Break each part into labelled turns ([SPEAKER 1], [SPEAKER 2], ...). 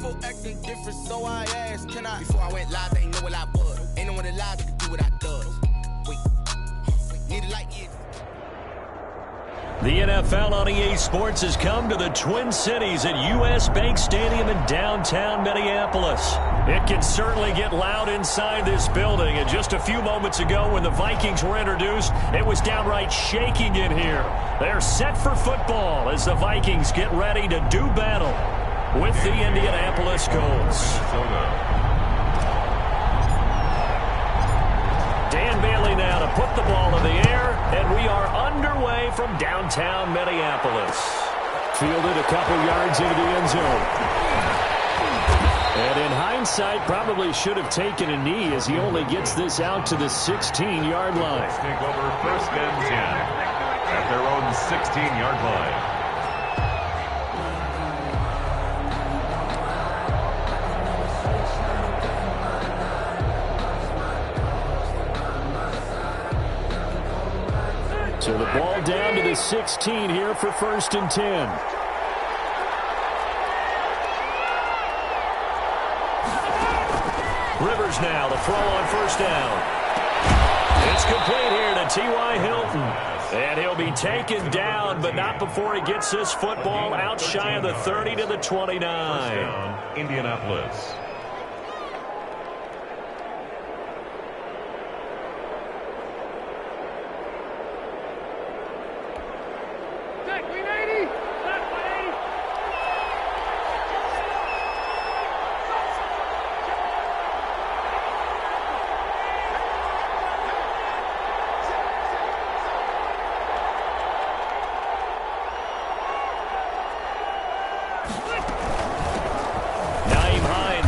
[SPEAKER 1] folk acting different, so I asked, can I? Before I went live, they ain't know what I was. Ain't no one alive that could do what I does. Wait, need a light, yeah.
[SPEAKER 2] The NFL on EA Sports has come to the Twin Cities at US Bank Stadium in downtown Minneapolis. It can certainly get loud inside this building. And just a few moments ago when the Vikings were introduced, it was downright shaking in here. They're set for football as the Vikings get ready to do battle with the Indianapolis Colts. Dan Bailey now to put the ball in the air, and we are underway from downtown Minneapolis. Fielded a couple yards into the end zone. And in hindsight, probably should have taken a knee as he only gets this out to the 16-yard line.
[SPEAKER 3] Let's take over 1st and 10 at their own 16-yard line.
[SPEAKER 2] So the ball down to the 16 here for 1st and 10. Rivers now, the throw on 1st down. It's complete here to T.Y. Hilton. And he'll be taken down, but not before he gets this football out shy of the 30 to the 29.
[SPEAKER 3] Down, Indianapolis.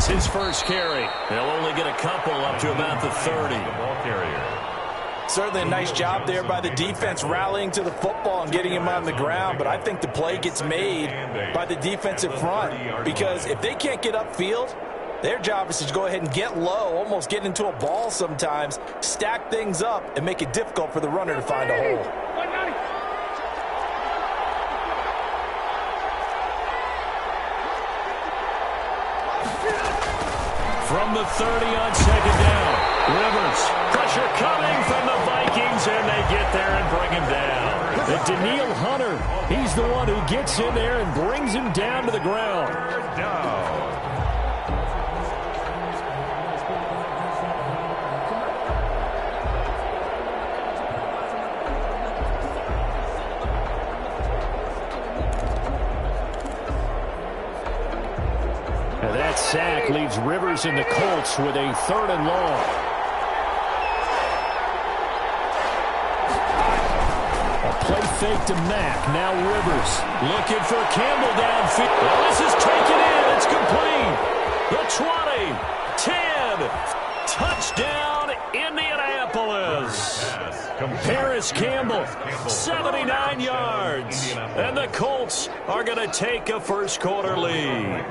[SPEAKER 2] His first carry. He'll only get a couple up to about the 30.
[SPEAKER 3] The ball carrier.
[SPEAKER 4] Certainly a nice job there by the defense rallying to the football and getting him on the ground, but I think the play gets made by the defensive front because if they can't get upfield, their job is to go ahead and get low, almost get into a ball sometimes, stack things up, and make it difficult for the runner to find a hole.
[SPEAKER 2] From the 30 on 2nd down. Rivers. Pressure coming from the Vikings, and they get there and bring him down. And Daniil Hunter, he's the one who gets in there and brings him down to the ground. That sack leaves Rivers and the Colts with a 3rd and long. A play fake to Mack. Now Rivers looking for Campbell downfield. Well, this is taken in. It's complete. The 20, 10, touchdown Indianapolis. Paris Campbell, 79 yards. And the Colts are going to take a first quarter lead.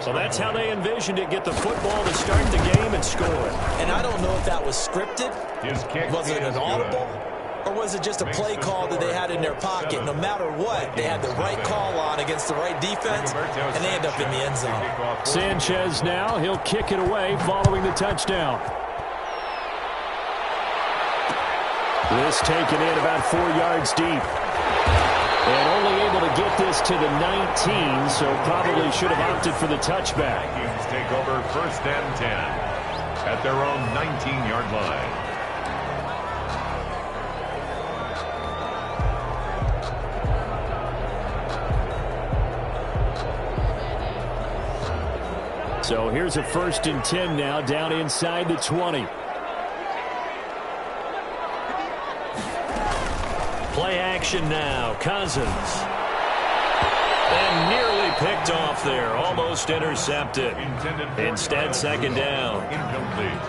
[SPEAKER 2] So that's how they envisioned it, get the football to start the game and score.
[SPEAKER 4] And I don't know if that was scripted. Was it an audible? Or was it just a play call that they had in their pocket? No matter what, they had the right call on against the right defense, and they end up in the end zone.
[SPEAKER 2] Sanchez now, he'll kick it away following the touchdown. This taken in about 4 yards deep. And only able to get this to the 19, so probably should have opted for the touchback.
[SPEAKER 3] Vikings take over 1st and 10 at their own 19-yard line.
[SPEAKER 2] So here's a 1st and 10 now down inside the 20. Play action now. Cousins. And nearly picked off there. Almost intercepted. Instead, 2nd down.
[SPEAKER 3] Incomplete.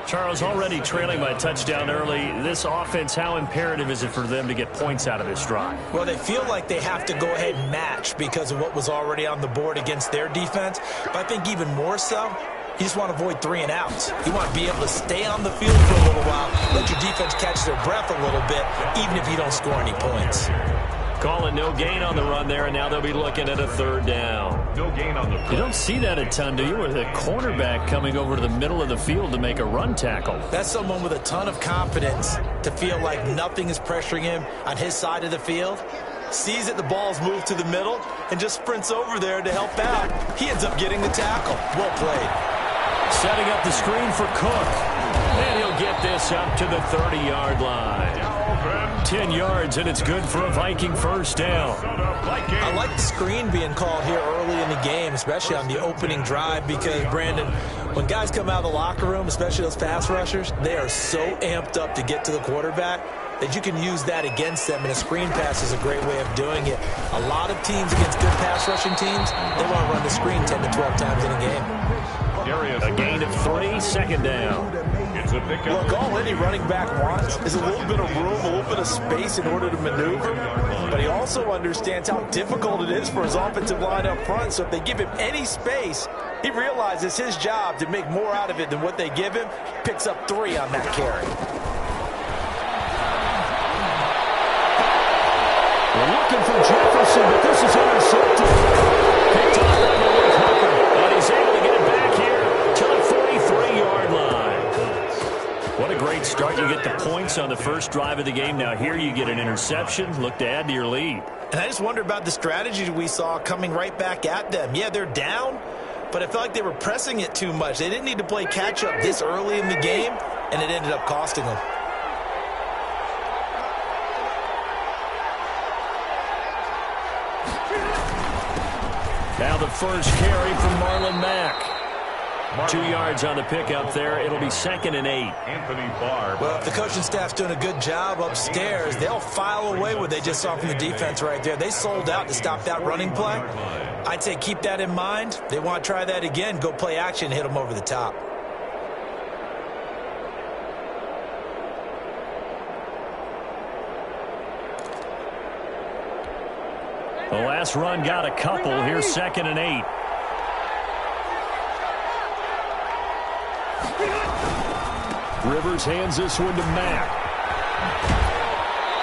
[SPEAKER 2] Charles, already trailing by a touchdown early. This offense, how imperative is it for them to get points out of this drive?
[SPEAKER 4] Well, they feel like they have to go ahead and match because of what was already on the board against their defense. But I think even more so, you just want to avoid 3 and outs. You want to be able to stay on the field for a little while, let your defense catch their breath a little bit, even if you don't score any points.
[SPEAKER 2] Call it no gain on the run there, and now they'll be looking at a third down.
[SPEAKER 3] No gain on the play.
[SPEAKER 2] You don't see that a ton, do you, with a cornerback coming over to the middle of the field to make a run tackle?
[SPEAKER 4] That's someone with a ton of confidence to feel like nothing is pressuring him on his side of the field. Sees that the ball's moved to the middle and just sprints over there to help out. He ends up getting the tackle. Well played.
[SPEAKER 2] Setting up the screen for Cook. And he'll get this up to the 30-yard line. 10 yards, and it's good for a Viking first down.
[SPEAKER 4] I like the screen being called here early in the game, especially on the opening drive, because, Brandon, when guys come out of the locker room, especially those pass rushers, they are so amped up to get to the quarterback that you can use that against them, and a screen pass is a great way of doing it. A lot of teams against good pass rushing teams, they want to run the screen 10 to 12 times in a game.
[SPEAKER 2] A gain of 3, second down.
[SPEAKER 4] Look, all any running back wants is a little bit of room, a little bit of space in order to maneuver, but he also understands how difficult it is for his offensive line up front, so if they give him any space, he realizes his job to make more out of it than what they give him, picks up 3 on that carry.
[SPEAKER 2] We're looking for Jefferson, but this is intercepted. Picked off by the Hooker, and he's able to get it back here to the 43-yard line. What a great start. You get the points on the first drive of the game. Now here you get an interception. Look to add to your lead.
[SPEAKER 4] And I just wonder about the strategy we saw coming right back at them. Yeah, they're down, but I felt like they were pressing it too much. They didn't need to play catch-up this early in the game, and it ended up costing them.
[SPEAKER 2] Now the first carry from Marlon Mack. 2 yards on the pickup there. It'll be 2nd and 8.
[SPEAKER 3] Anthony Barr.
[SPEAKER 4] Well, if the coaching staff's doing a good job upstairs, they'll file away what they just saw from the defense right there. They sold out to stop that running play. I'd say keep that in mind. They want to try that again. Go play action, hit them over the top.
[SPEAKER 2] The last run got a couple. Here's 2nd and 8. Rivers hands this one to Mack.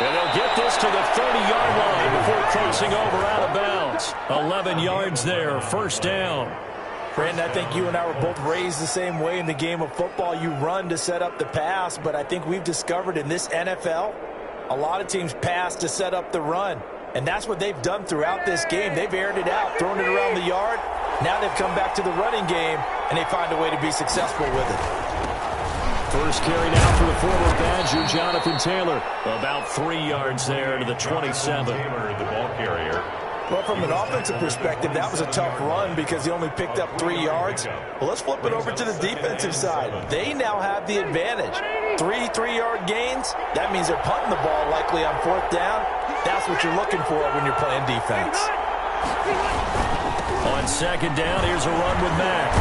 [SPEAKER 2] And they'll get this to the 30-yard line before crossing over out of bounds. 11 yards there, first down.
[SPEAKER 4] Brandon, I think you and I were both raised the same way in the game of football. You run to set up the pass, but I think we've discovered in this NFL, a lot of teams pass to set up the run. And that's what they've done throughout this game. They've aired it out, thrown it around the yard. Now they've come back to the running game, and they find a way to be successful with it.
[SPEAKER 2] First carry now for the former Badger, Jonathan Taylor. About 3 yards there to the 27.
[SPEAKER 3] Taylor, the ball carrier.
[SPEAKER 4] Well, from an offensive perspective, that was a tough run because he only picked up 3 yards. Well, let's flip it over to the defensive side. They now have the advantage. 3 3-yard gains, that means they're punting the ball likely on 4th down. That's what you're looking for when you're playing defense.
[SPEAKER 2] On 2nd down, here's a run with Mack.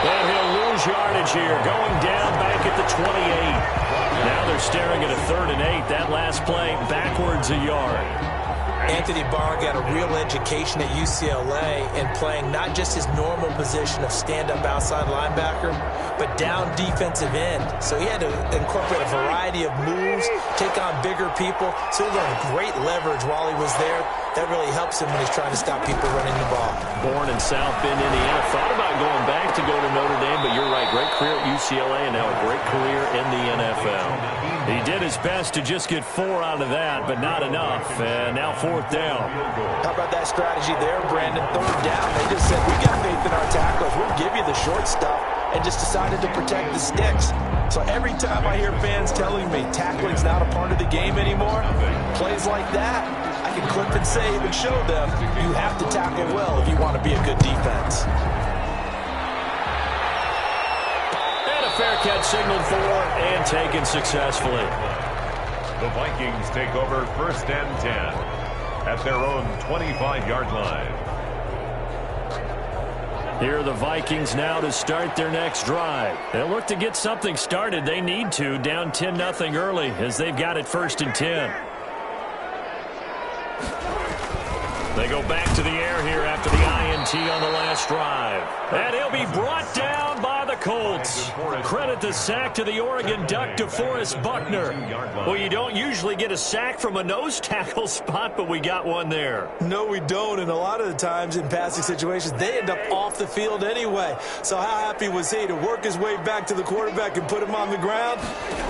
[SPEAKER 2] And he'll lose yardage here, going down back at the 28. Now they're staring at a 3rd and 8. That last play backwards a yard.
[SPEAKER 4] Anthony Barr got a real education at UCLA in playing not just his normal position of stand-up outside linebacker, but down defensive end. So he had to incorporate a variety of moves, take on bigger people. So he learned great leverage while he was there. That really helps him when he's trying to stop people running the ball.
[SPEAKER 2] Born in South Bend, Indiana. Thought about going back to go to Notre Dame, but you're right. Great career at UCLA and now a great career in the NFL. He did his best to just get 4 out of that, but not enough. And now 4th down.
[SPEAKER 4] How about that strategy there, Brandon? 3rd down. They just said, we got faith in our tackles. We'll give you the short stuff, and just decided to protect the sticks. So every time I hear fans telling me tackling's not a part of the game anymore, plays like that, I can clip and save and show them you have to tackle well if you want to be a good defense.
[SPEAKER 2] Fair catch signaled for and taken successfully.
[SPEAKER 3] The Vikings take over 1st and 10 at their own 25-yard line.
[SPEAKER 2] Here are the Vikings now to start their next drive. They'll look to get something started. They need to, down 10-0 early as they've got it 1st and 10. They go back to the air here after the INT. PAT on the last drive. And he'll be brought down by the Colts. Credit the sack to the Oregon Duck, DeForest Buckner. Well, you don't usually get a sack from a nose tackle spot, but we got one there.
[SPEAKER 4] No, we don't, and a lot of the times in passing situations, they end up off the field anyway. So how happy was he to work his way back to the quarterback and put him on the ground?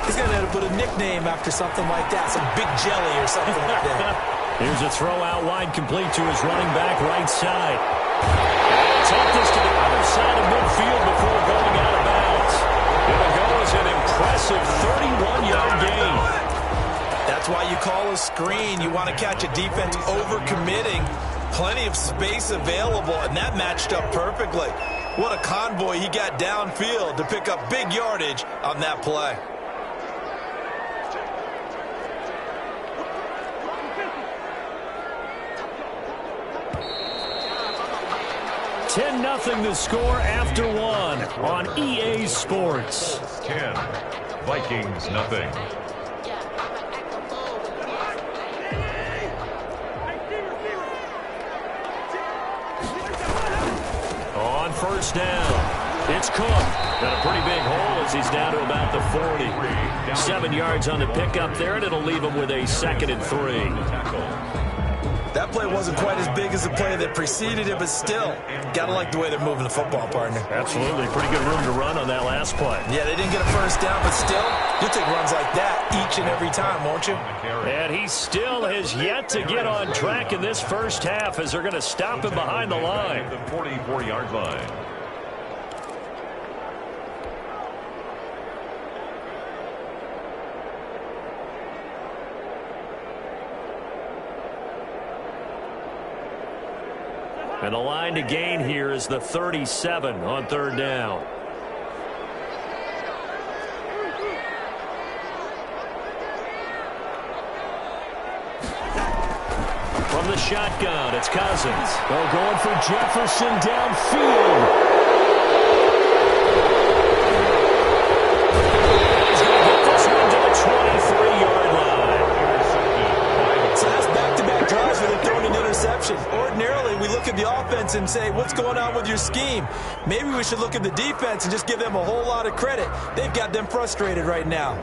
[SPEAKER 4] He's going to have to put a nickname after something like that, some Big Jelly or something like that.
[SPEAKER 2] Here's a throw out wide, complete to his running back right side. And take this to the other side of midfield before going out of bounds. It'll go as an impressive 31-yard gain.
[SPEAKER 4] That's why you call a screen. You want to catch a defense overcommitting. Plenty of space available, and that matched up perfectly. What a convoy he got downfield to pick up big yardage on that play.
[SPEAKER 2] 10-0 the score after one on EA Sports.
[SPEAKER 3] 10, Vikings nothing.
[SPEAKER 2] On first down, it's Cook. Got a pretty big hole as he's down to about the 40. 7 yards on the pickup there, and it'll leave him with a 2nd and 3.
[SPEAKER 4] That play wasn't quite as big as the play that preceded it, but still, got to like the way they're moving the football, partner.
[SPEAKER 2] Absolutely. Pretty good room to run on that last play.
[SPEAKER 4] Yeah, they didn't get a first down, but still, you'll take runs like that each and every time, won't you?
[SPEAKER 2] And he still has yet to get on track in this first half as they're going to stop him behind the line.
[SPEAKER 3] The 44-yard line.
[SPEAKER 2] And the line to gain here is the 37 on third down. From the shotgun, it's Cousins. Oh, going for Jefferson downfield. He's going to get this one to the 23-yard line.
[SPEAKER 4] So that's back-to-back drives where they're throwing an interception. Ordinarily, we look at the offense and say, what's going on with your scheme? Maybe we should look at the defense and just give them a whole lot of credit. They've got them frustrated right now.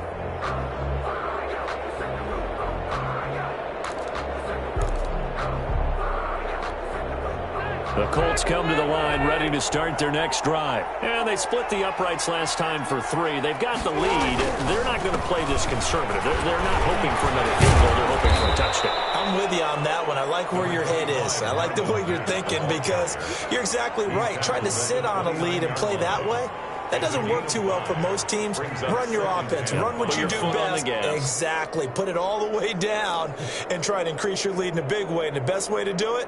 [SPEAKER 2] The Colts come to the line ready to start their next drive. And they split the uprights last time for 3. They've got the lead. They're not going to play this conservative. They're not hoping for another field goal. They're hoping for a touchdown.
[SPEAKER 4] I'm with you on that one. I like where your head is. I like the way you're thinking because you're exactly right. Trying to sit on a lead and play that way, that doesn't work too well for most teams. Run your offense. Run what you do best. Exactly. Put it all the way down and try to increase your lead in a big way. And the best way to do it,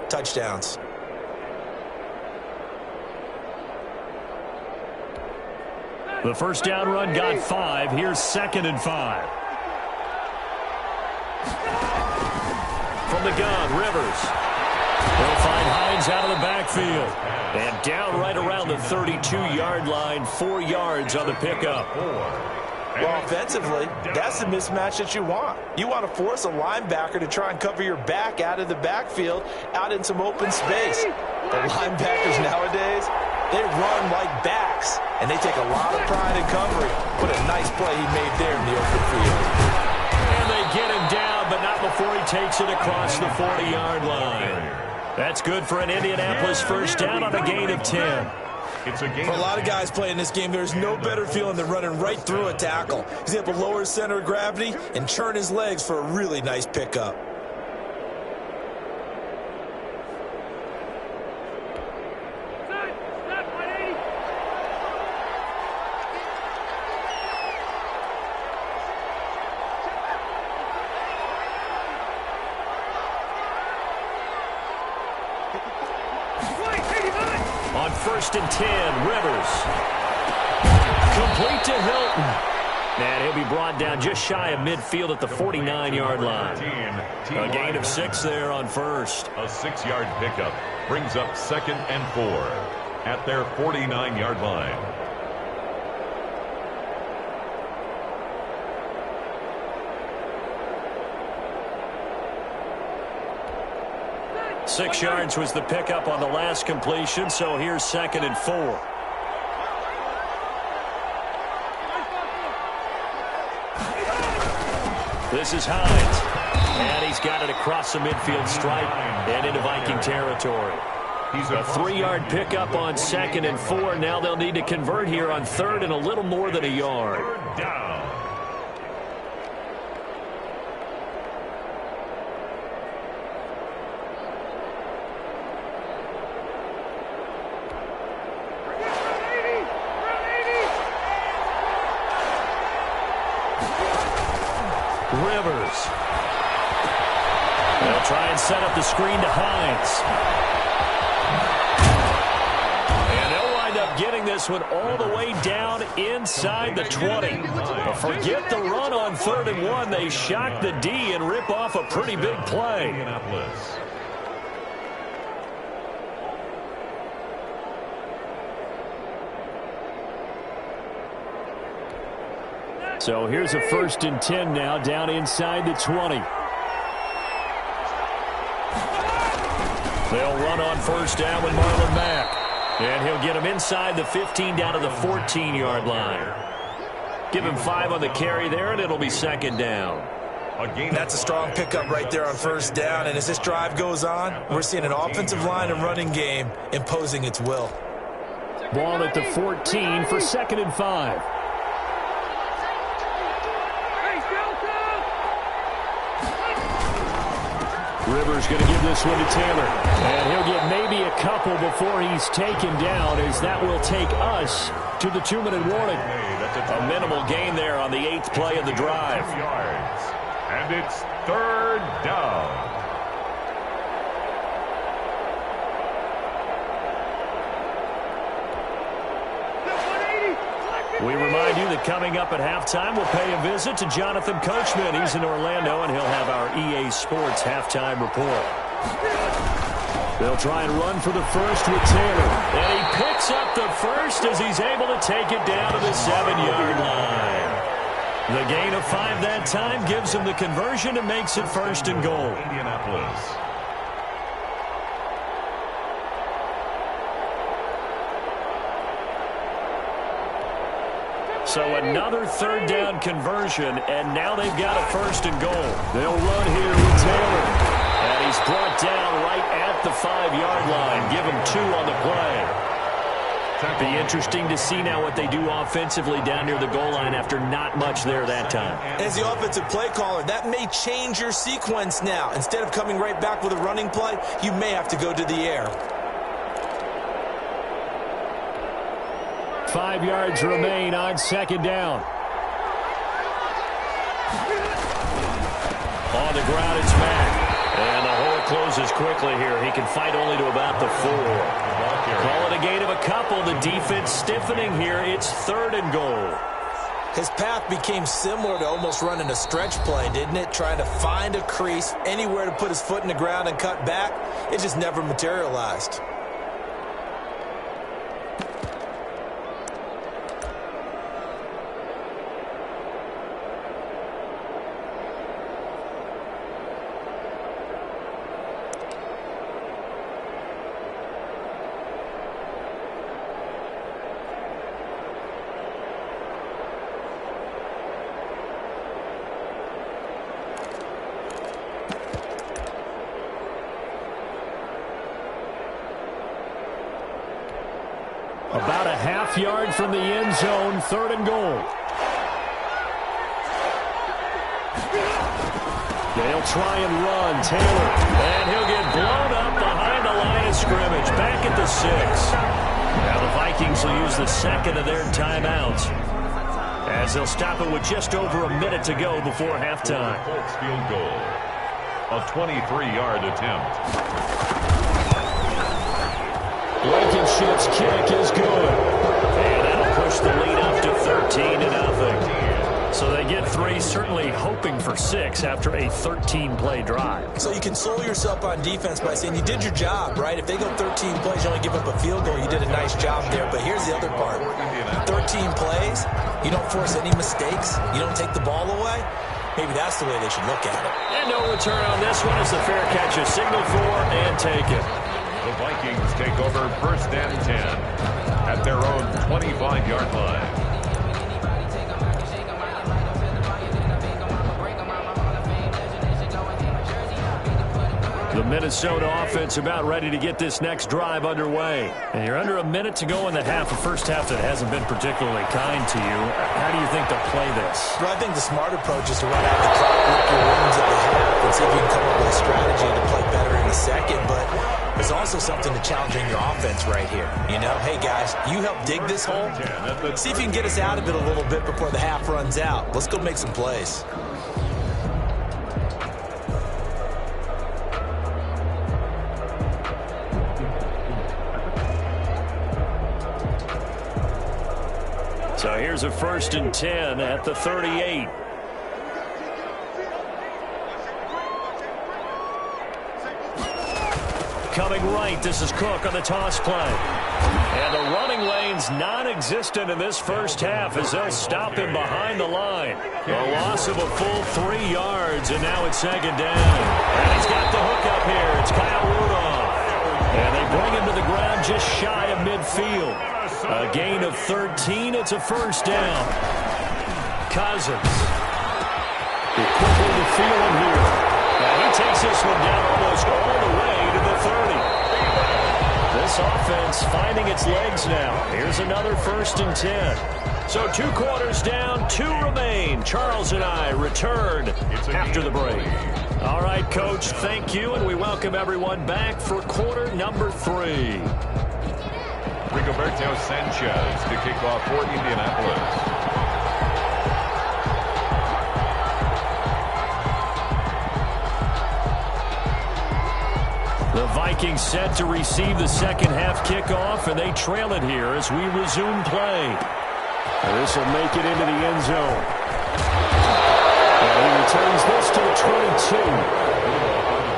[SPEAKER 4] touchdowns.
[SPEAKER 2] The first down run got 5. Here's 2nd and 5. From the gun, Rivers. They'll find Hines out of the backfield. And down right around the 32-yard line, 4 yards on the pickup.
[SPEAKER 4] Well, offensively, that's the mismatch that you want. You want to force a linebacker to try and cover your back out of the backfield, out in some open space. The linebackers nowadays, they run like backs, and they take a lot of pride in covering. What a nice play he made there in the open field.
[SPEAKER 2] And they get him down, but not before he takes it across the 40-yard line. That's good for an Indianapolis first down on a gain of 10.
[SPEAKER 4] For a lot of guys playing this game, there's no better feeling than running right through a tackle. He's able to lower his center of gravity and turn his legs for a really nice pickup.
[SPEAKER 2] On 1st and 10, Rivers. Complete to Hilton. And he'll be brought down just shy of midfield at the 49-yard line. A gain of 6 there on first.
[SPEAKER 3] A 6-yard pickup brings up 2nd and 4 at their 49-yard line.
[SPEAKER 2] 6 yards was the pickup on the last completion, so here's 2nd and 4. This is Hines. And he's got it across the midfield stripe and into Viking territory. A 3-yard pickup on 2nd and 4. Now they'll need to convert here on 3rd and a little more than a yard. Rivers. They'll try and set up the screen to Hines. And they'll wind up getting this one all the way down inside the 20. But forget the run on 3rd and 1. They shock the D and rip off a pretty big play. So here's a 1st and 10 now, down inside the 20. They'll run on 1st down with Marlon Mack. And he'll get him inside the 15 down to the 14-yard line. Give him 5 on the carry there, and it'll be 2nd down.
[SPEAKER 4] That's a strong pickup right there on 1st down. And as this drive goes on, we're seeing an offensive line and running game imposing its will.
[SPEAKER 2] Ball at the 14 for 2nd and 5. Rivers going to give this one to Taylor. And he'll get maybe a couple before he's taken down, as that will take us to the 2-minute warning. A minimal gain there on the 8th play of the drive.
[SPEAKER 3] And it's 3rd down.
[SPEAKER 2] We remind you that coming up at halftime, we'll pay a visit to Jonathan Coachman. He's in Orlando, and he'll have our EA Sports halftime report. They'll try and run for the 1st with Taylor. And he picks up the 1st as he's able to take it down to the 7-yard line. The gain of 5 that time gives him the conversion and makes it 1st and goal.
[SPEAKER 3] Indianapolis.
[SPEAKER 2] So another 3rd down conversion, and now they've got a 1st and goal. They'll run here with Taylor. And he's brought down right at the 5-yard line. Give him 2 on the play. Be interesting to see now what they do offensively down near the goal line after not much there that time.
[SPEAKER 4] As the offensive play caller, that may change your sequence now. Instead of coming right back with a running play, you may have to go to the air.
[SPEAKER 2] 5 yards remain on 2nd down. On the ground, it's Mack. And the hole closes quickly here. He can fight only to about the 4. Call it a gain of a couple. The defense stiffening here. It's 3rd and goal.
[SPEAKER 4] His path became similar to almost running a stretch play, didn't it? Trying to find a crease, anywhere to put his foot in the ground and cut back. It just never materialized.
[SPEAKER 2] About a half yard from the end zone, 3rd and goal. They'll try and run. Taylor. And he'll get blown up behind the line of scrimmage. Back at the 6. Now the Vikings will use the 2nd of their timeouts, as they'll stop it with just over a minute to go before halftime.
[SPEAKER 3] Colts field goal. A 23-yard attempt.
[SPEAKER 2] Blankenship's kick is good. And that'll push the lead up to 13-0. So they get 3, certainly hoping for 6 after a 13-play drive.
[SPEAKER 4] So you console yourself on defense by saying you did your job, right? If they go 13 plays, you only give up a field goal, you did a nice job there. But here's the other part. 13 plays, you don't force any mistakes, you don't take the ball away. maybe that's the way they should look at it.
[SPEAKER 2] And no return on this one as the fair catch is signaled for and taken.
[SPEAKER 3] The Vikings take over 1st and 10 at their own 25-yard line.
[SPEAKER 2] The Minnesota offense about ready to get this next drive underway. And you're under a minute to go in the half, a first half that hasn't been particularly kind to you. How do you think they'll play this?
[SPEAKER 4] Well, I think the smart approach is to run out the clock, work your wins at the half, and see if you can come up with a strategy to play better in the second. But there's also something to challenging your offense right here. You know, hey, guys, you help dig this hole. See if you can get us out of it a little bit before the half runs out. Let's go make some plays.
[SPEAKER 2] So here's a 1st and 10 at the 38. Coming right, this is Cook on the toss play. And the running lane's non-existent in this first half as they'll stop him behind the line. A loss of a full 3 yards, and now it's 2nd down. And he's got the hook up here. It's Kyle Rudolph. And they bring him to the ground just shy of midfield. A gain of 13. It's a 1st down. Cousins. Quickly to feel him here. And he takes this one down almost all the way to the 30. This offense finding its legs now. Here's another 1st and 10. So 2 quarters down, 2 remain. Charles and I return after the break. All right, Coach, thank you, and we welcome everyone back for quarter number 3.
[SPEAKER 3] Rigoberto Sanchez to kick off for Indianapolis.
[SPEAKER 2] The Vikings set to receive the second half kickoff, and they trail it here as we resume play. This will make it into the end zone. And he returns this to the 22.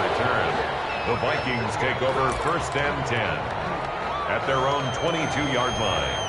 [SPEAKER 3] Return. The Vikings take over 1st and 10 at their own 22-yard line.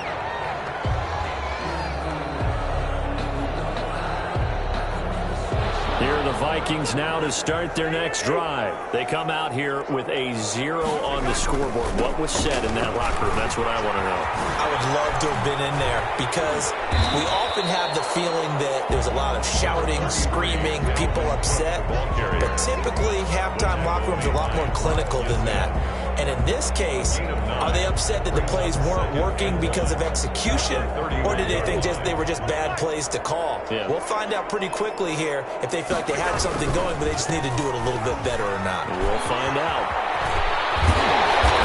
[SPEAKER 2] Here are the Vikings now to start their next drive. They come out here with a 0 on the scoreboard. What was said in that locker room? That's what I want to know.
[SPEAKER 4] I would love to have been in there because we often have the feeling that there's a lot of shouting, screaming, people upset. But typically, halftime locker rooms are a lot more clinical than that. And in this case, are they upset that the plays weren't working because of execution? Or did they think they were just bad plays to call?
[SPEAKER 2] Yeah.
[SPEAKER 4] We'll find out pretty quickly here if they feel like they had something going, but they just need to do it a little bit better or not.
[SPEAKER 2] We'll find out.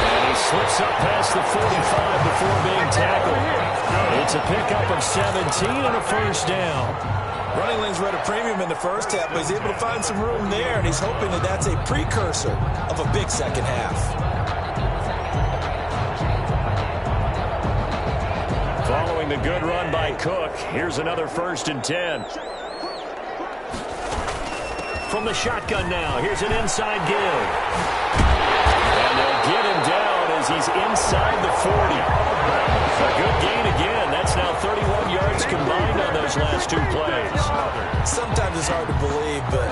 [SPEAKER 2] And he slips up past the 45 before being tackled. It's a pickup of 17 and a 1st down.
[SPEAKER 4] Running lanes were at a premium in the first half, but he's able to find some room there, and he's hoping that that's a precursor of a big second half.
[SPEAKER 2] Following the good run by Cook, here's another 1st and 10. From the shotgun now, here's an inside give. And they'll get him down as he's inside the 40. A good gain again. That's now 31 yards combined on those last 2 plays.
[SPEAKER 4] Sometimes it's hard to believe, but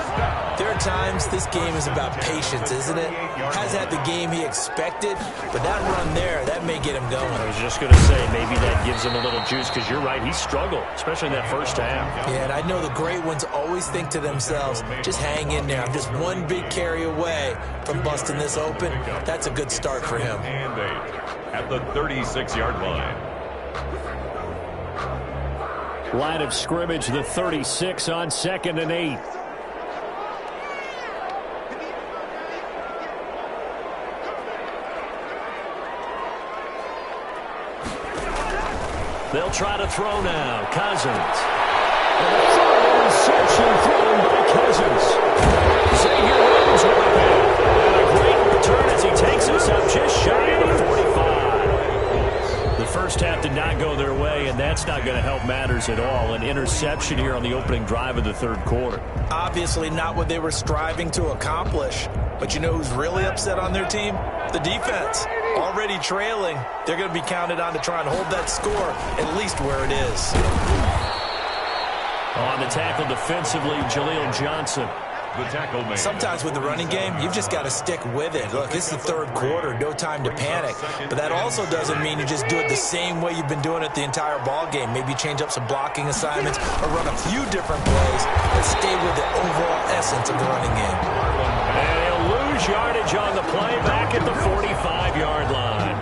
[SPEAKER 4] there are times this game is about patience, isn't it? Hasn't had the game he expected, but that run there, that may get him going.
[SPEAKER 2] I was just going to say, maybe that gives him a little juice, because you're right, he struggled, especially in that first half.
[SPEAKER 4] Yeah, and I know the great ones always think to themselves, just hang in there. I'm just one big carry away from busting this open. That's a good start for him.
[SPEAKER 3] And 8 at the 36-yard line.
[SPEAKER 2] Line of scrimmage, the 36 on 2nd and 8. They'll try to throw now. Cousins. And a third interception thrown by Cousins. Xavier Rhodes with a pick. And a great return as he takes us up just shy of the 45. The first half did not go their way, and that's not going to help matters at all. An interception here on the opening drive of the 3rd quarter.
[SPEAKER 4] Obviously not what they were striving to accomplish. But you know who's really upset on their team? The defense. Already trailing. They're going to be counted on to try and hold that score at least where it is.
[SPEAKER 2] On the tackle defensively, Jaleel Johnson.
[SPEAKER 3] The tackle made.
[SPEAKER 4] Sometimes with the running game, you've just got to stick with it. Look, it's the third quarter, no time to panic. But that also doesn't mean you just do it the same way you've been doing it the entire ball game. Maybe change up some blocking assignments or run a few different plays, but stay with the overall essence of the running game.
[SPEAKER 2] And he'll lose yardage on the play back at the 45-yard line.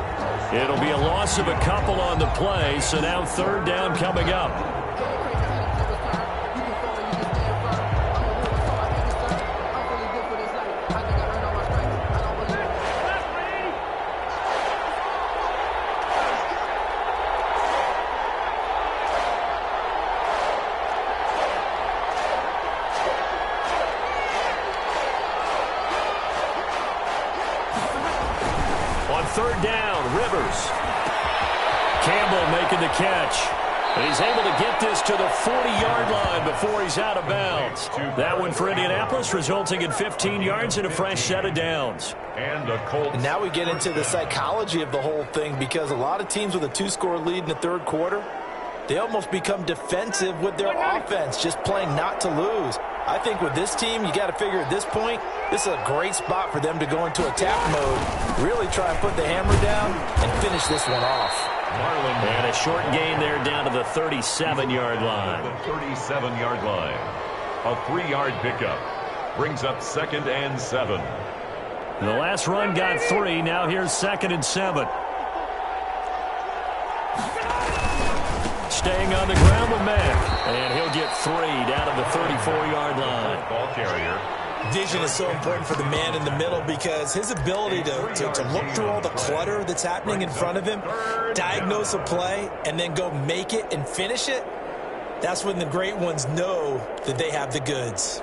[SPEAKER 2] It'll be a loss of a couple on the play, so now third down coming up. Third down, Rivers. Campbell making the catch. And he's able to get this to the 40-yard line before he's out of bounds. That one for Indianapolis, resulting in 15 yards and a fresh set of downs.
[SPEAKER 4] And now we get into the psychology of the whole thing, because a lot of teams with a 2-score lead in the third quarter, they almost become defensive with their offense, just playing not to lose. I think with this team, you got to figure at this point, this is a great spot for them to go into attack mode, really try and put the hammer down and finish this one off.
[SPEAKER 2] And a short gain there down to the 37-yard line.
[SPEAKER 3] The 37-yard line. A 3-yard pickup. Brings up 2nd and 7.
[SPEAKER 2] The last run got 3. Now here's 2nd and 7. Staying on the ground with Mack. And he'll get 3 down to the 34-yard line.
[SPEAKER 3] Ball carrier.
[SPEAKER 4] Vision is so important for the man in the middle, because his ability to look through all the clutter that's happening in front of him, diagnose a play, and then go make it and finish it, that's when the great ones know that they have the goods.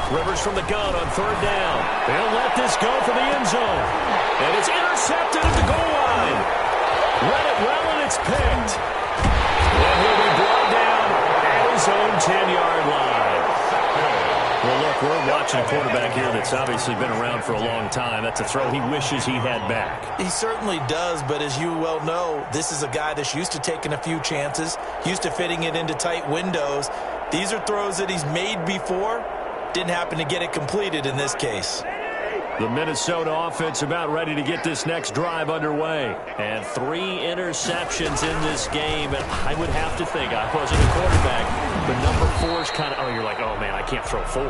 [SPEAKER 2] Rivers from the gun on third down. They'll let this go for the end zone. And it's intercepted at the goal line. Let it well, and it's picked. And he'll be brought down at his own 10-yard line. Well, look, we're watching a quarterback here that's obviously been around for a long time. That's a throw he wishes he had back.
[SPEAKER 4] He certainly does, but as you well know, this is a guy that's used to taking a few chances, used to fitting it into tight windows. These are throws that he's made before. Didn't happen to get it completed in this case.
[SPEAKER 2] The Minnesota offense about ready to get this next drive underway. And 3 interceptions in this game. And I would have to think, I wasn't a quarterback, but number 4 is kind of, oh, you're like, oh, man, I can't throw 4.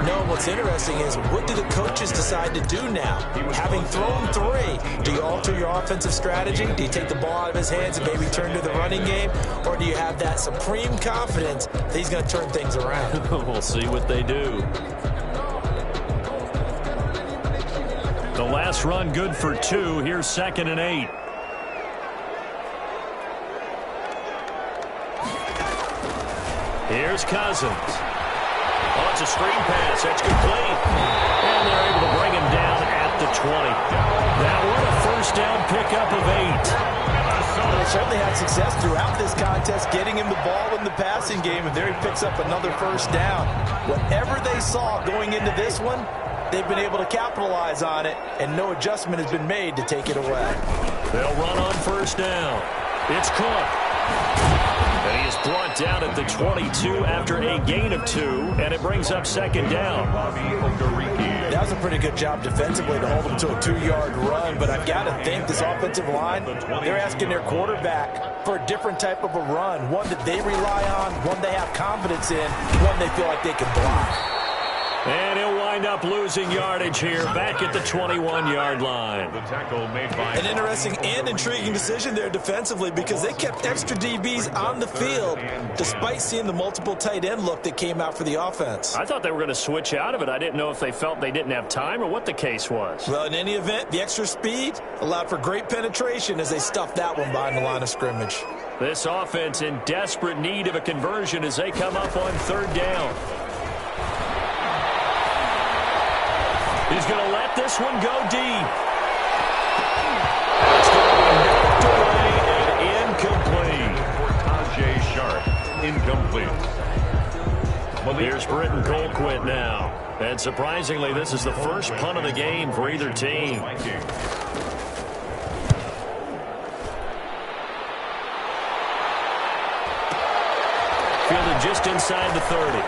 [SPEAKER 4] No, what's interesting is, what do the coaches decide to do now? Having thrown 3, do you alter your offensive strategy? Do you take the ball out of his hands and maybe turn to the running game? Or do you have that supreme confidence that he's going to turn things around?
[SPEAKER 2] We'll see what they do. The last run good for 2. Here's 2nd and 8. Here's Cousins. Oh, it's a screen pass. That's complete. And they're able to bring him down at the 20. That one a first down pickup of 8.
[SPEAKER 4] They certainly had success throughout this contest getting him the ball in the passing game, and there he picks up another first down. Whatever they saw going into this one, they've been able to capitalize on it, and no adjustment has been made to take it away.
[SPEAKER 2] They'll run on first down. It's Cook. And he is brought down at the 22 after a gain of 2, and it brings up 2nd down.
[SPEAKER 4] That was a pretty good job defensively to hold him to a 2-yard run, but I've got to think this offensive line, they're asking their quarterback for a different type of a run, one that they rely on, one they have confidence in, one they feel like they can block.
[SPEAKER 2] And he'll wind up losing yardage here back at the 21-yard line.
[SPEAKER 3] The tackle made by
[SPEAKER 4] an interesting and intriguing decision there defensively, because they kept extra DBs on the field despite seeing the multiple tight end look that came out for the offense.
[SPEAKER 2] I thought they were going to switch out of it. I didn't know if they felt they didn't have time or what the case was.
[SPEAKER 4] Well, in any event, the extra speed allowed for great penetration as they stuffed that one behind the line of scrimmage.
[SPEAKER 2] This offense in desperate need of a conversion as they come up on third down. He's going to let this one go deep. It's going to be knocked away and incomplete.
[SPEAKER 3] Tajay Sharp, incomplete.
[SPEAKER 2] Here's And surprisingly, this is the first punt of the game for either team. Fielded just inside the 30.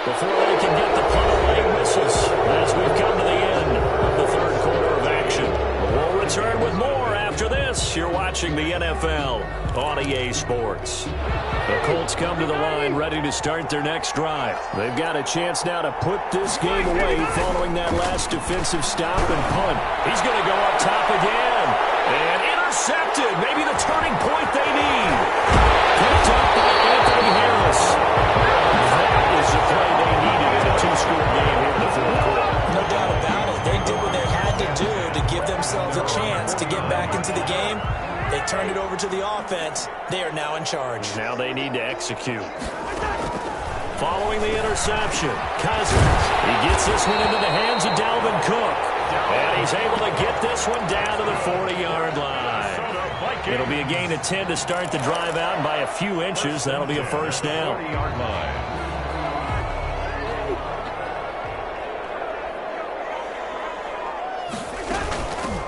[SPEAKER 2] Before they can get the punt away, whistles as we've come to the end of the third quarter of action. We'll return with more after this. You're watching the NFL on EA Sports. The Colts come to the line ready to start their next drive. They've got a chance now to put this game away following that last defensive stop and punt. He's going to go up top again. And intercepted. Maybe the turning point they need. Picked up by Anthony Harris. That is the play they needed in a two-score game here in the fourth quarter.
[SPEAKER 4] No doubt about it. They did what they had to do to give themselves a chance to get back into the game. They turned it over to the offense. They are now in charge.
[SPEAKER 2] Now they need to execute. Following the interception, Cousins. He gets this one into the hands of Dalvin Cook. And he's able to get this one down to the 40-yard line. It'll be a gain of 10 to start the drive out, and by a few inches, that'll be a first down.
[SPEAKER 3] 40-yard line.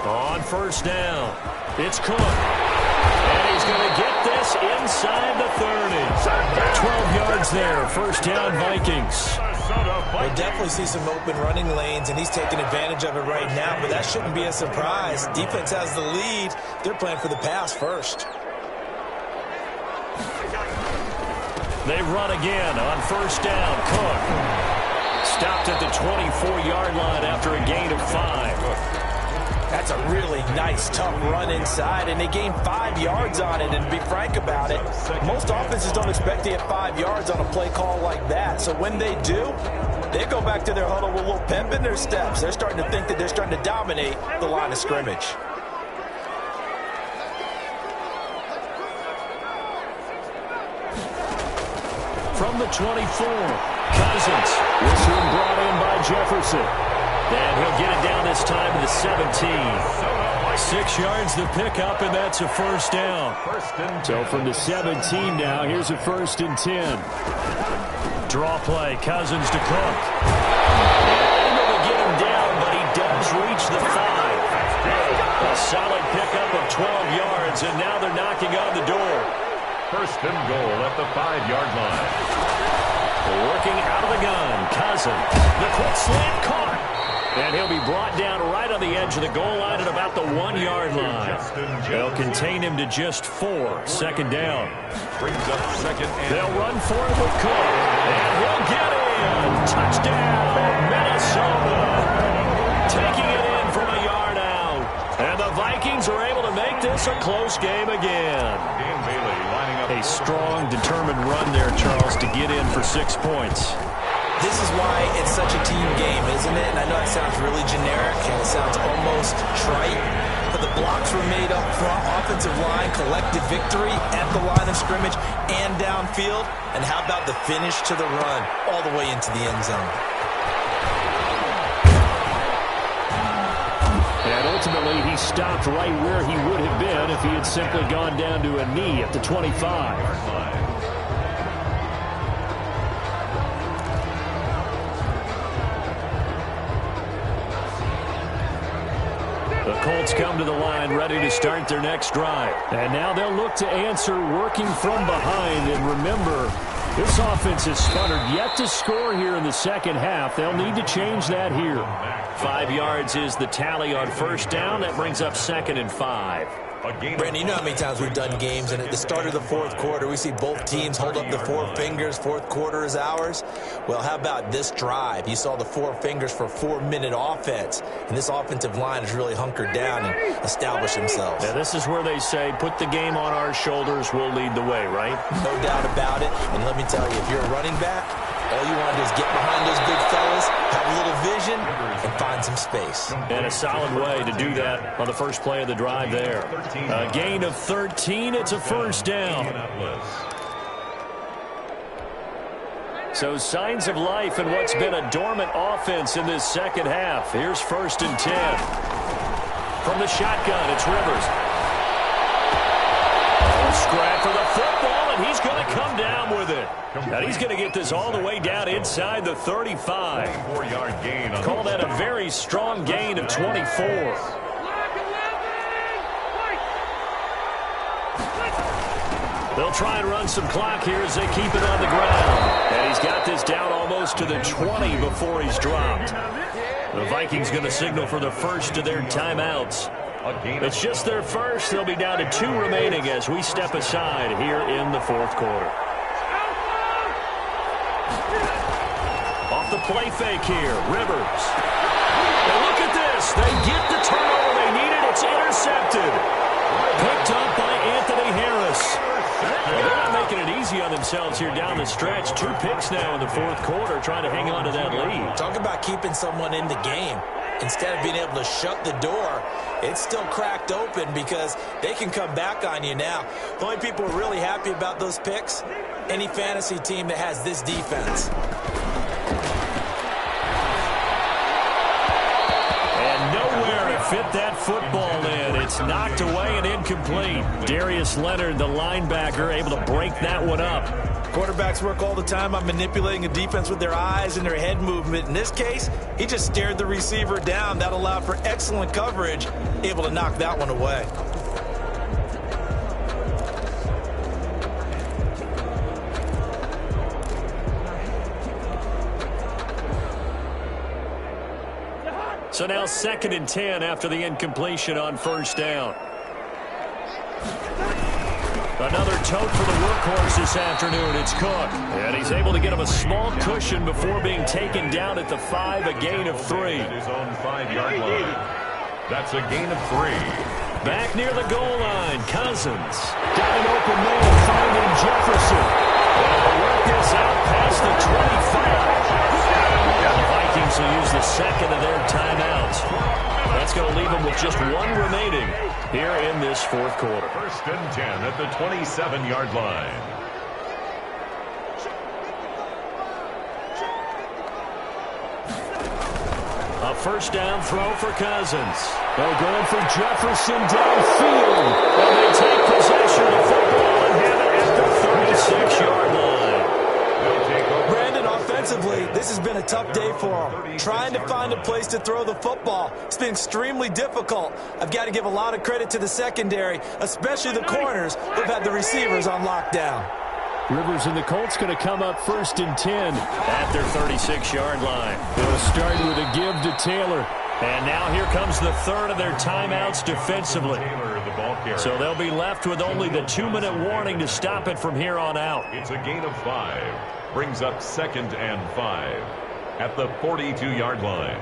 [SPEAKER 2] On first down, it's Cook. And he's going to get this inside the 30. 12 yards there, first down Vikings.
[SPEAKER 4] We'll definitely see some open running lanes, and he's taking advantage of it right now, but that shouldn't be a surprise. Defense has the lead. They're playing for the pass first.
[SPEAKER 2] They run again on first down. Cook stopped at the 24-yard line after a gain of 5.
[SPEAKER 4] That's a really nice, tough run inside, and they gained 5 yards on it. And to be frank about it, most offenses don't expect to get 5 yards on a play call like that. So when they do, they go back to their huddle with a little pep in their steps. They're starting to think that they're starting to dominate the line of scrimmage.
[SPEAKER 2] From the 24, Cousins. This one brought in by Jefferson. And he'll get it down this time to the 17. 6 yards the pickup, and that's a first down. So from the 17 now, here's a 1st and 10. Draw play, Cousins to Cook. Able to get him down, but he does reach the 5. A solid pickup of 12 yards, and now they're knocking on the door.
[SPEAKER 3] 1st and goal at the 5-yard line.
[SPEAKER 2] Working out of the gun, Cousins. The quick slant caught. And he'll be brought down right on the edge of the goal line at about the 1-yard line. They'll contain him to just 4. 2nd down.
[SPEAKER 3] Brings up 2nd and...
[SPEAKER 2] They'll run for it with Cook. And he'll get in. Touchdown, Minnesota. Taking it in from a yard out. And the Vikings are able to make this a close game again.
[SPEAKER 3] Dan Bailey lining up.
[SPEAKER 2] A strong, determined run there, Charles, to get in for 6 points.
[SPEAKER 4] This is why it's such a team game, isn't it? And I know it sounds really generic and it sounds almost trite, but the blocks were made up front. Offensive line collected victory at the line of scrimmage and downfield. And how about the finish to the run all the way into the end zone?
[SPEAKER 2] And ultimately, he stopped right where he would have been if he had simply gone down to a knee at the 25. The Colts come to the line ready to start their next drive. And now they'll look to answer working from behind. And remember, this offense has sputtered yet to score here in the second half. They'll need to change that here. 5 yards is the tally on first down. That brings up 2nd and 5.
[SPEAKER 4] Brandon, you know how many times we've done games, and at the start of the fourth quarter, we see both teams hold up the 4 fingers. Fourth quarter is ours. Well, how about this drive? You saw the 4 fingers for 4-minute offense, and this offensive line has really hunkered down and established themselves.
[SPEAKER 2] Now, this is where they say, put the game on our shoulders, we'll lead the way, right?
[SPEAKER 4] No doubt about it, and let me tell you, if you're a running back, all you want to do is get behind those big fellas, have a little vision, and find some space.
[SPEAKER 2] And a solid way to do that on the first play of the drive there. A gain of 13, it's a first down. So signs of life in what's been a dormant offense in this second half. Here's 1st and 10. From the shotgun, it's Rivers. Scrap for the football, and he's going to come down with it. And he's going to get this all the way down inside the 35.
[SPEAKER 3] 4-yard gain.
[SPEAKER 2] Call that a very strong gain of 24. They'll try and run some clock here as they keep it on the ground. And he's got this down almost to the 20 before he's dropped. The Vikings going to signal for the first of their timeouts. It's just their first. They'll be down to 2 remaining as we step aside here in the fourth quarter. Off the play fake here, Rivers. And look at this. They get the turnover they needed. It's intercepted. Picked up by Anthony Harris. Well, they're not making it easy on themselves here down the stretch. 2 picks now in the fourth quarter, trying to hang on to that lead.
[SPEAKER 4] Talk about keeping someone in the game. Instead of being able to shut the door, it's still cracked open because they can come back on you now. The only people who are really happy about those picks, any fantasy team that has this defense.
[SPEAKER 2] And nowhere to fit that football in. It's knocked away and incomplete. Darius Leonard, the linebacker, able to break that one up.
[SPEAKER 4] Quarterbacks work all the time on manipulating a defense with their eyes and their head movement. In this case, he just stared the receiver down. That allowed for excellent coverage, able to knock that one away.
[SPEAKER 2] So now 2nd and 10 after the incompletion on first down. Another tote for the workhorse this afternoon. It's Cook. And he's able to get him a small cushion before being taken down at the 5, a gain of 3.
[SPEAKER 3] His own 5-yard line. That's a gain of 3.
[SPEAKER 2] Back near the goal line, Cousins. Got an open man, finding Jefferson. And they'll work this out past the 25. The Vikings will use the second of their timeouts. That's going to leave them with just 1 remaining here in this fourth quarter.
[SPEAKER 3] 1st and 10 at the 27-yard line.
[SPEAKER 2] A first down throw for Cousins. They're going for Jefferson downfield. And they take possession of the football and have it at the 36-yard line.
[SPEAKER 4] Brandon, offensively, this has been a tough day for him. Trying to find a place to throw the football. It's been extremely difficult. I've got to give a lot of credit to the secondary, especially the corners who've had the receivers on lockdown.
[SPEAKER 2] Rivers and the Colts going to come up 1st and 10 at their 36-yard line. They'll start with a give to Taylor. And now here comes the 3rd of their timeouts defensively. So they'll be left with only the 2-minute warning to stop it from here on out.
[SPEAKER 3] It's a gain of 5. Brings up 2nd and 5 at the 42-yard line.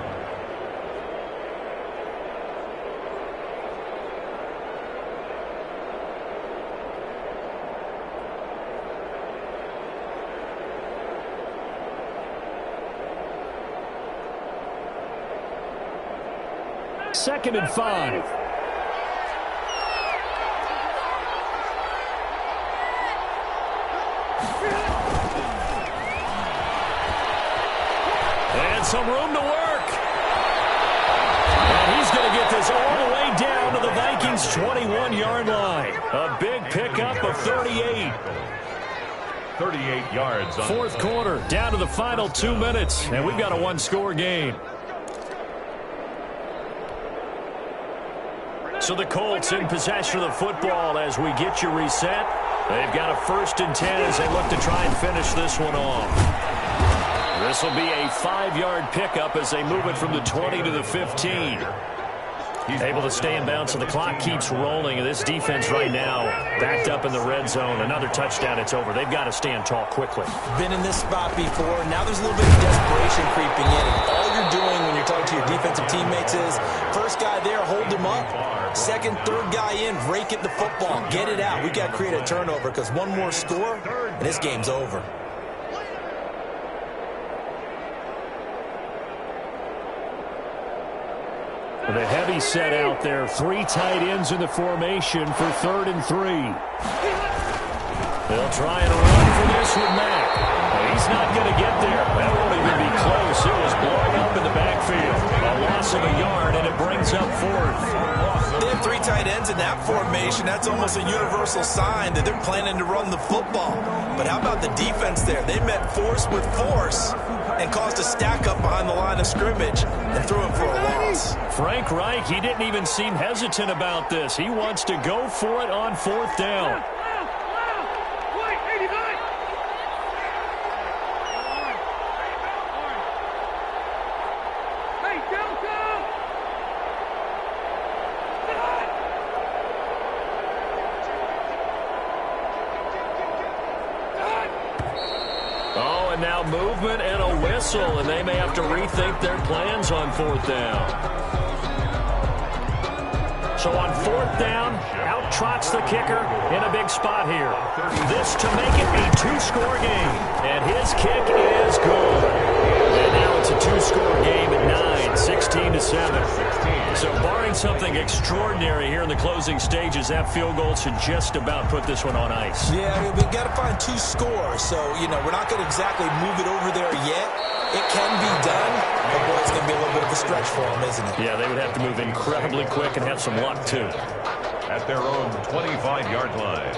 [SPEAKER 2] Second and 5. And some room to work. And he's going to get this all the way down to the Vikings' 21-yard line. A big pickup of 38.
[SPEAKER 3] 38 yards.
[SPEAKER 2] Fourth quarter, down to the final 2 minutes. And we've got a 1-score game. So the Colts in possession of the football as we get you reset. They've got a 1st and 10 as they look to try and finish this one off. This will be a 5-yard pickup as they move it from the 20 to the 15. He's able to stay in bounds, so the clock keeps rolling. And this defense right now backed up in the red zone. Another touchdown, it's over. They've got to stand tall quickly.
[SPEAKER 4] Been in this spot before. Now there's a little bit of desperation creeping in. And all you're doing when you're talking to your defensive teammates is, first guy there, hold him up. Second, third guy in, rake at the football. Get it out. We've got to create a turnover because one more score, and this game's over.
[SPEAKER 2] The heavy set out there. 3 tight ends in the formation for 3rd and 3. They'll try and run for this with Mack. He's not going to get there. That won't even be close. It was blowing up in the backfield. A loss loss of a yard, and it brings up fourth.
[SPEAKER 4] They have 3 tight ends in that formation. That's almost a universal sign that they're planning to run the football. But how about the defense there? They met force with force and caused a stack up behind the line of scrimmage and threw him for a loss.
[SPEAKER 2] Frank Reich, he didn't even seem hesitant about this. He wants to go for it on 4th down. Oh, and now movement and a whistle, and they may have to rethink their plans on 4th down. So on 4th down, out trots the kicker in a big spot here. This to make it a 2-score game, and his kick is good. And now it's a 2-score game at 9, 16-7. So barring something extraordinary here in the closing stages, that field goal should just about put this one on ice.
[SPEAKER 4] Yeah, we've got to find 2 scores. So, you know, we're not going to exactly move it over there yet. It can be done, but boy, it's going to be a little bit of a stretch for them, isn't it?
[SPEAKER 2] Yeah, they would have to move incredibly quick and have some luck, too.
[SPEAKER 3] At their own 25-yard line.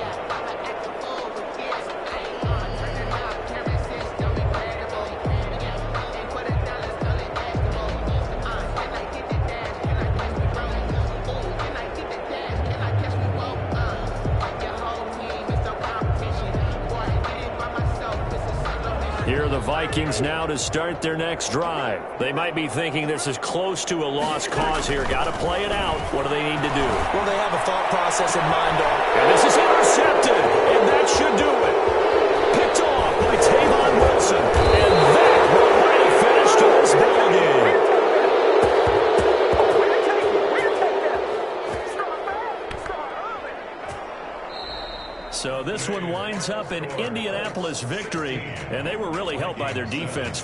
[SPEAKER 2] Here are the Vikings now to start their next drive. They might be thinking this is close to a lost cause here. Got to play it out. What do they need to do?
[SPEAKER 4] Well, they have a thought process in mind.
[SPEAKER 2] And this is intercepted, and that should do it. Picked off by Tavon Wilson, and that will write a finish to this ball game. So this one winds up an Indianapolis victory, and they were really helped by their defense.